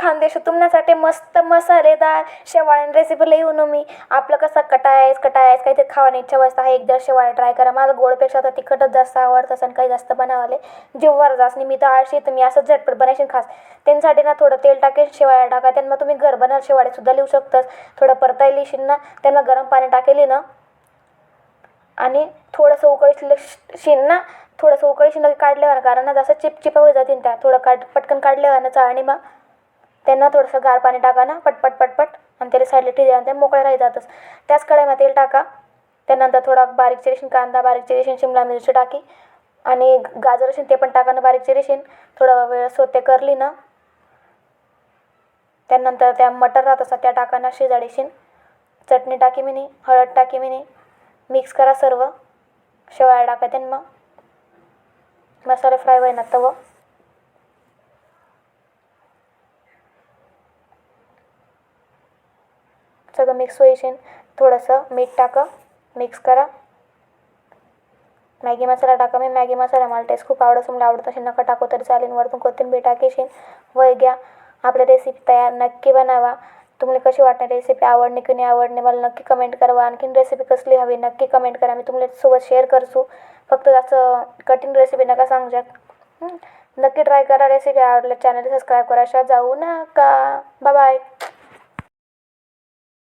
खानदेश तुमच्यासाठी मस्त मसालेदार शेवाळ्यान रेसिपी लई येऊन मी. आपलं कसं कटायच काहीतरी खावानी इच्छा वाजता आहे. एकदा शेवाळ्या ट्राय करा. मला गोडपेक्षा तर तिखटच जास्त आवडतं आणि काही जास्त बनवाले जीववर जास्त नाही. मी तर आळशी तर मी असं झटपट बनायची खास. त्यांच्यासाठी ना थोडं तेल टाकेल, शेवाळ्या टाका. त्यांना तुम्ही घर बनाल शेवाळेसुद्धा लिहू शकतात. थोडं परतायला येशील ना, त्यांना गरम पाणी टाकेली ना आणि थोडंसं उकळी ना, थोडंसं उकळी शिल्लक काढल्यावर कारण ना जसं चिपचिपा होई जातील त्या थोडं पटकन काढल्यावर ना चाळणी मग त्यांना थोडंसं गार पाणी टाका ना पटपट पटपट आणि त्याला साईडला ठेवी आणि ते मोकळे राही जातच. त्याच कढईमध्ये तेल टाका. त्यानंतर थोडा बारीक चिरेशीन कांदा, बारीक चिरेशीन शिमला मिरची टाकी आणि गाजर असेल ते पण टाका ना बारीक चिरेशीन. थोडा वेळ सोते करली ना, त्यानंतर त्या मटर राहत असतात त्या टाका ना शिजाडीशीन. चटणी टाकी मिनी, हळद टाकी मिनी, मिक्स करा सर्व. शेवाळ्या टाका त्यांना, मसाले फ्राय होईना तवं. सगळं मिक्स होईशीन. थोडंसं मीठ टाका, मिक्स करा. मॅगी मसाला टाका. मी मॅगी मसाला मला टेस्ट खूप आवडत, मला आवडत असेल नका टाकू तरी चालेल. वरतून कोथिंबीर टाकीशीन. वय घ्या. आपली रेसिपी तयार. नक्की बनावा. तुम्हाला कशी वाटणार रेसिपी, आवडणे की नाही आवडणे मला नक्की कमेंट करा. आणखीन रेसिपी कसली हवी नक्की कमेंट करा. मी तुमच्यासोबत शेअर करसू. फक्त असं कठीण रेसिपी नका सांगशात. नक्की ट्राय करा. रेसिपी आवडल्या चॅनल सबस्क्राईब करा. जाऊ नका. Bye bye.